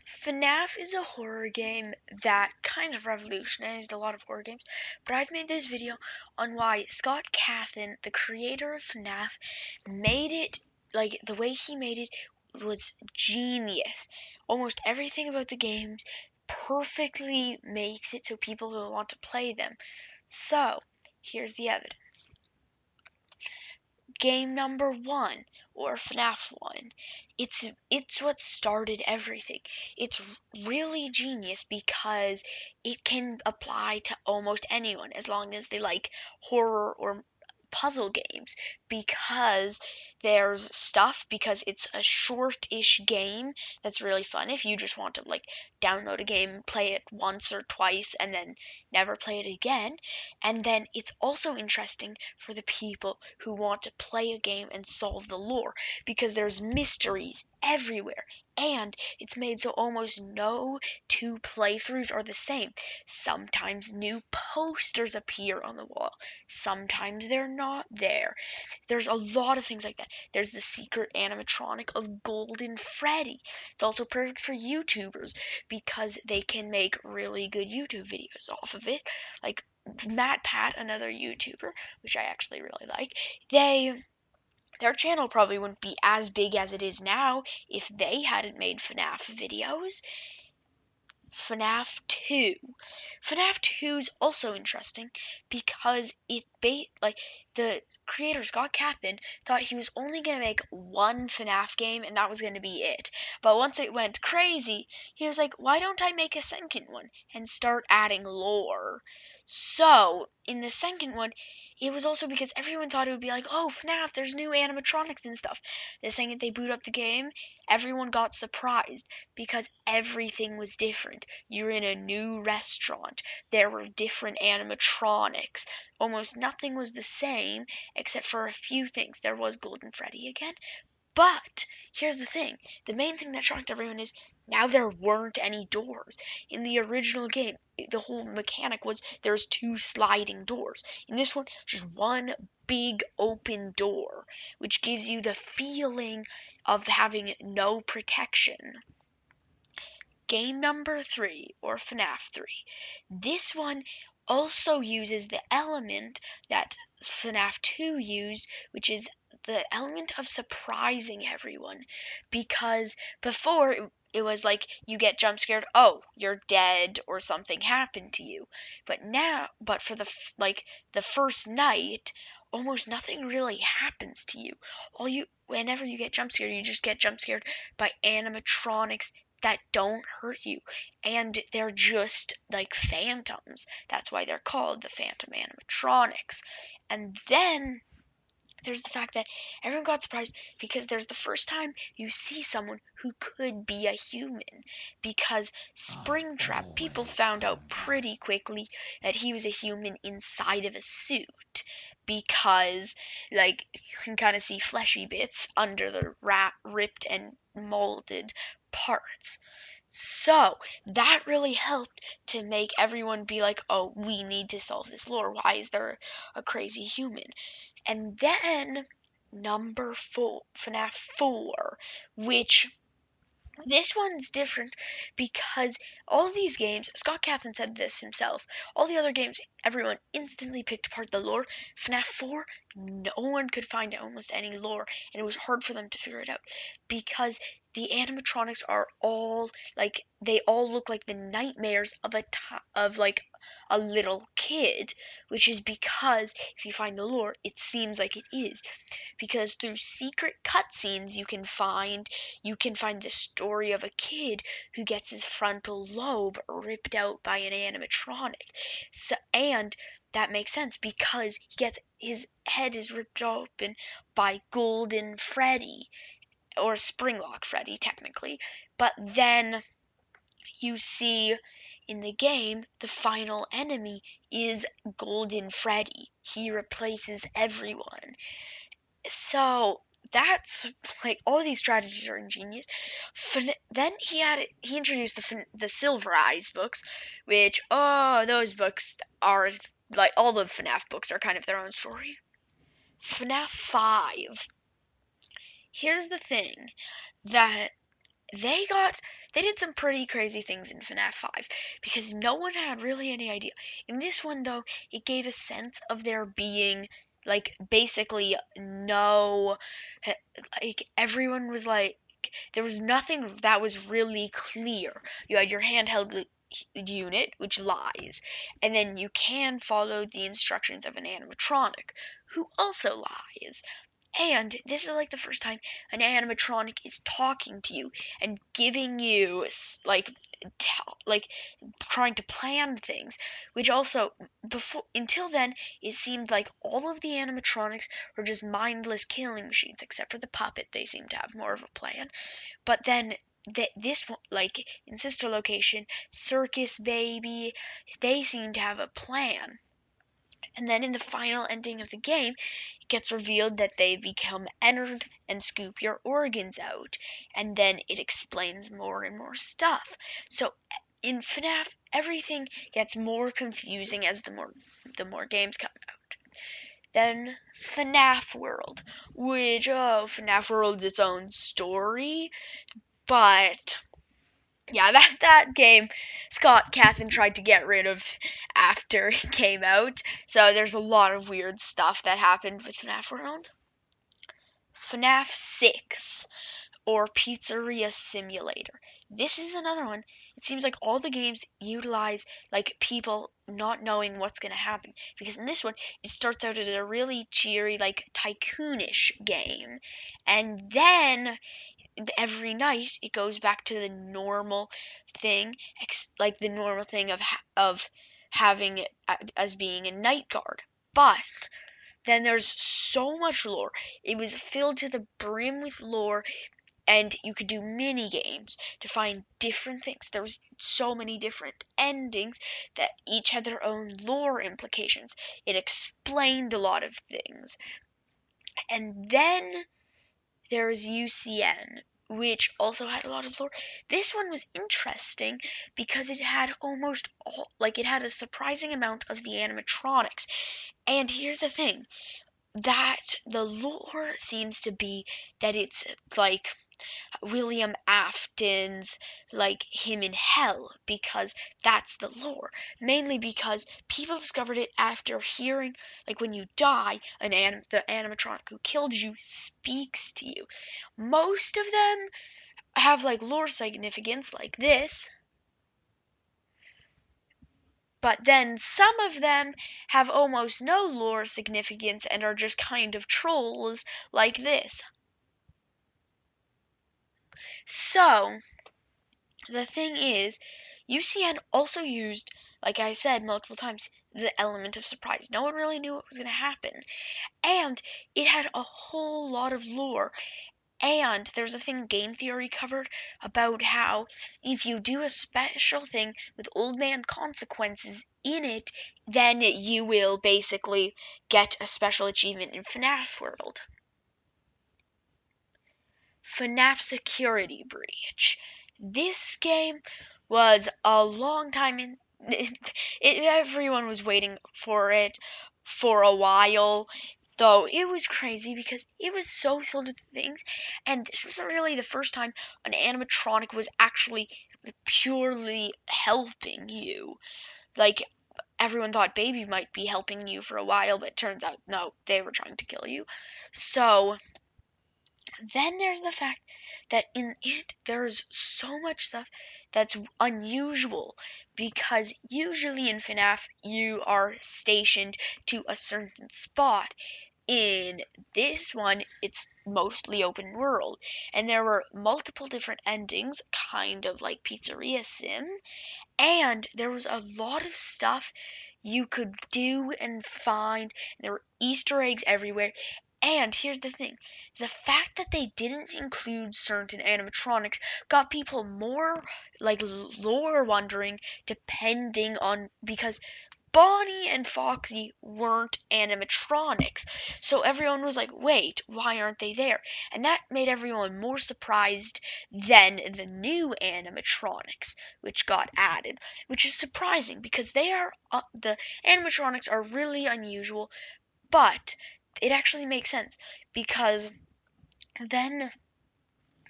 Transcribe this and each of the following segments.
FNAF is a horror game that kind of revolutionized a lot of horror games, but I've made this video on why Scott Cawthon, the creator of FNAF, made it, like, the way he made it was genius. Almost everything about the games perfectly makes it so people will want to play them. So, here's the evidence. Game number 1, or FNAF 1. It's what started everything. It's really genius because it can apply to almost anyone as long as they like horror or puzzle games, because there's stuff, because it's a short-ish game that's really fun if you just want to like download a game, play it once or twice and then never play it again. And then it's also interesting for the people who want to play a game and solve the lore, because there's mysteries everywhere, and it's made so almost no two playthroughs are the same. Sometimes new posters appear on the wall, sometimes they're not there. There's a lot of things like that. There's the secret animatronic of Golden Freddy. It's also perfect for YouTubers because they can make really good YouTube videos off of it. Like Matt Pat, another YouTuber, which I actually really like, their channel probably wouldn't be as big as it is now if they hadn't made FNAF videos. FNAF 2. FNAF 2 is also interesting because the creator Scott Cawthon thought he was only going to make one FNAF game and that was going to be it. But once it went crazy, he was like, why don't I make a second one and start adding lore? So, in the second one, it was also because everyone thought it would be like, oh, FNAF, there's new animatronics and stuff. The second they boot up the game, everyone got surprised because everything was different. You're in a new restaurant. There were different animatronics. Almost nothing was the same except for a few things. There was Golden Freddy again. But here's the thing. The main thing that shocked everyone is now there weren't any doors. In the original game, the whole mechanic was there's two sliding doors. In this one, just one big open door, which gives you the feeling of having no protection. Game number 3, or FNAF 3. This one also uses the element that FNAF 2 used, which is the element of surprising everyone. Because before it was like you get jump scared, oh, you're dead or something happened to you. But for the first night, almost nothing really happens to you. Whenever you get jump scared, you just get jump scared by animatronics that don't hurt you, and they're just like phantoms. That's why they're called the phantom animatronics. And then there's the fact that everyone got surprised because there's the first time you see someone who could be a human, because Springtrap, people found out pretty quickly that he was a human inside of a suit, because like you can kind of see fleshy bits under the ripped and molded parts. So that really helped to make everyone be like, oh, we need to solve this lore. Why is there a crazy human? And then number 4, FNAF 4, which this one's different because all these games, Scott Cawthon said this himself, all the other games, everyone instantly picked apart the lore. FNAF 4, no one could find almost any lore, and it was hard for them to figure it out because the animatronics are all like, they all look like the nightmares of a little kid, which is because if you find the lore, it seems like it is, because through secret cutscenes you can find the story of a kid who gets his frontal lobe ripped out by an animatronic. And that makes sense because his head is ripped open by Golden Freddy, or Springlock Freddy technically. But then you see in the game the final enemy is Golden Freddy. He replaces everyone. So that's like, all these strategies are ingenious. Then he introduced the Silver Eyes books, which, oh, those books are like, all the FNAF books are kind of their own story. FNAF 5. Here's the thing, that they did some pretty crazy things in FNAF 5 because no one had really any idea. In this one though, it gave a sense of there being like basically no like everyone was like there was nothing that was really clear. You had your handheld unit, which lies, and then you can follow the instructions of an animatronic, who also lies. And this is like the first time an animatronic is talking to you and giving you like trying to plan things, which also before until then it seemed like all of the animatronics were just mindless killing machines except for the puppet. They seemed to have more of a plan. But then this like in Sister Location, Circus Baby, they seem to have a plan. And then in the final ending of the game, it gets revealed that they become entered and scoop your organs out. And then it explains more and more stuff. So in FNAF, everything gets more confusing as the more games come out. Then FNAF World, which FNAF World's its own story, but yeah, that game Scott Cawthon tried to get rid of after it came out. So there's a lot of weird stuff that happened with FNAF World. FNAF 6 or Pizzeria Simulator. This is another one. It seems like all the games utilize like people not knowing what's going to happen because in this one it starts out as a really cheery like tycoonish game, and then every night it goes back to the normal thing, like the normal thing of having as being a night guard. But then there's so much lore. It was filled to the brim with lore, and you could do mini games to find different things. There was so many different endings that each had their own lore implications. It explained a lot of things. And then there's UCN, which also had a lot of lore. This one was interesting because it had almost all, like it had a surprising amount of the animatronics. And here's the thing, that the lore seems to be that it's like William Afton's like him in hell, because that's the lore. Mainly because people discovered it after hearing like when you die, the animatronic who killed you speaks to you. Most of them have like lore significance like this, but then some of them have almost no lore significance and are just kind of trolls like this. So the thing is, UCN also used, like I said multiple times, the element of surprise. No one really knew what was going to happen. And it had a whole lot of lore. And there's a thing game theory covered about how if you do a special thing with Old Man Consequences in it, then you will basically get a special achievement in FNAF World. FNAF Security Breach. This game was a long time in. Everyone was waiting for it for a while, though it was crazy because it was so filled with things, and this was really the first time an animatronic was actually purely helping you. Like, everyone thought Baby might be helping you for a while, but it turns out no, they were trying to kill you. So then there's the fact that in it there's so much stuff that's unusual, because usually in FNAF you are stationed to a certain spot. In this one, it's mostly open world, and there were multiple different endings, kind of like Pizzeria Sim, and there was a lot of stuff you could do and find. There were Easter eggs everywhere. And here's the thing, the fact that they didn't include certain animatronics got people more like lore wondering, depending on, because Bonnie and Foxy weren't animatronics. So everyone was like, wait, why aren't they there? And that made everyone more surprised than the new animatronics, which got added, which is surprising because the animatronics are really unusual, but it actually makes sense because then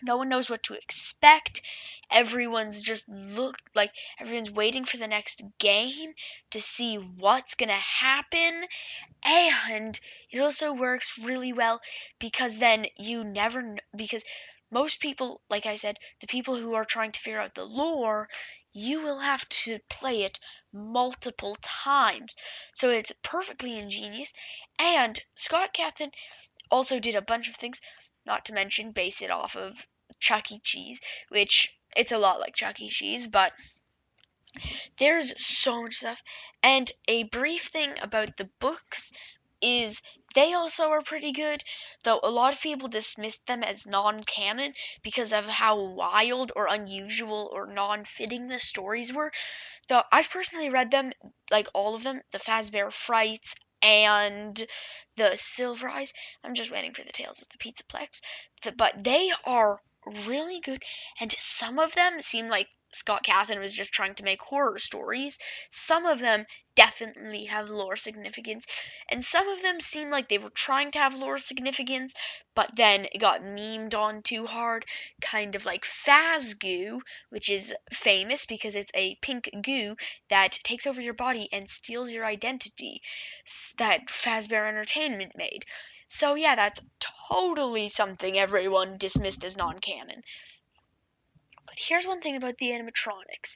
No one knows what to expect. Everyone's just everyone's waiting for the next game to see what's gonna happen. And it also works really well because then you never because most people, like I said, the people who are trying to figure out the lore, you will have to play it multiple times. So it's perfectly ingenious. And Scott Cawthon also did a bunch of things, not to mention base it off of Chuck E. Cheese, which it's a lot like Chuck E. Cheese, but there's so much stuff. And a brief thing about the books is they also are pretty good, though a lot of people dismissed them as non-canon because of how wild or unusual or non-fitting the stories were. Though I've personally read them, like all of them, the Fazbear Frights and the Silver Eyes. I'm just waiting for the Tales of the Pizzaplex. But they are really good, and some of them seem like Scott Cawthon was just trying to make horror stories. Some of them definitely have lore significance, and some of them seem like they were trying to have lore significance, but then it got memed on too hard, kind of like Fazgoo, which is famous because it's a pink goo that takes over your body and steals your identity that Fazbear Entertainment made. So yeah, that's totally something everyone dismissed as non-canon. But here's one thing about the animatronics.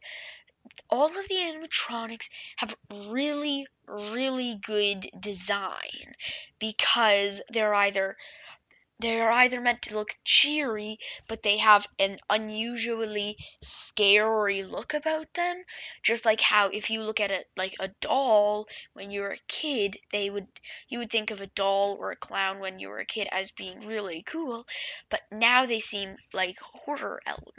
All of the animatronics have really, really good design because they're either meant to look cheery, but they have an unusually scary look about them. Just like how if you look at it like a doll when you were a kid, you would think of a doll or a clown when you were a kid as being really cool, but now they seem like horror elements.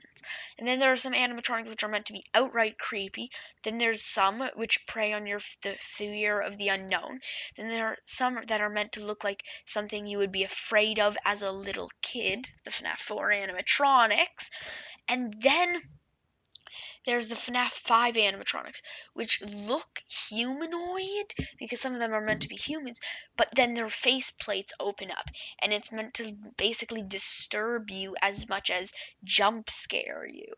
And then there are some animatronics which are meant to be outright creepy. Then there's some which prey on the fear of the unknown. Then there are some that are meant to look like something you would be afraid of as a little kid, the FNAF 4 animatronics. And then there's the FNAF 5 animatronics, which look humanoid because some of them are meant to be humans, but then their face plates open up, and it's meant to basically disturb you as much as jump scare you.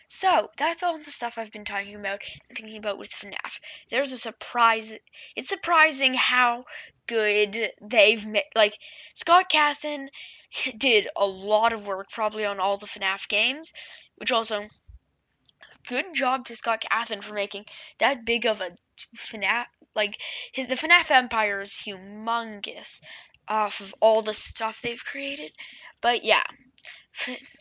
So, that's all the stuff I've been talking about and thinking about with FNAF. There's a surprise. It's surprising how good they've made. Like, Scott Cawthon did a lot of work probably on all the FNAF games, which also, good job to Scott Cawthon for making that big of a FNAF. Like, the FNAF empire is humongous off of all the stuff they've created. But yeah,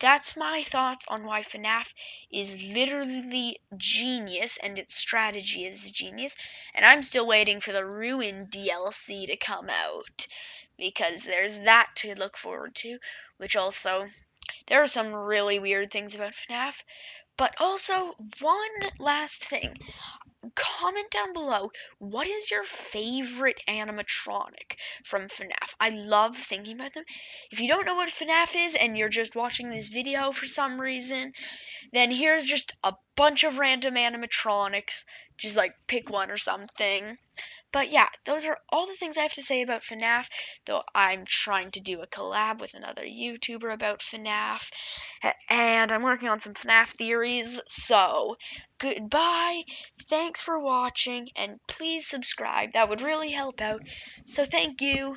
that's my thoughts on why FNAF is literally genius and its strategy is genius. And I'm still waiting for the Ruin DLC to come out because there's that to look forward to, which also, there are some really weird things about FNAF. But also, one last thing. Comment down below, what is your favorite animatronic from FNAF? I love thinking about them. If you don't know what FNAF is and you're just watching this video for some reason, then here's just a bunch of random animatronics. Just like pick one or something. But yeah, those are all the things I have to say about FNAF, though I'm trying to do a collab with another YouTuber about FNAF, and I'm working on some FNAF theories, so goodbye, thanks for watching, and please subscribe, that would really help out, so thank you.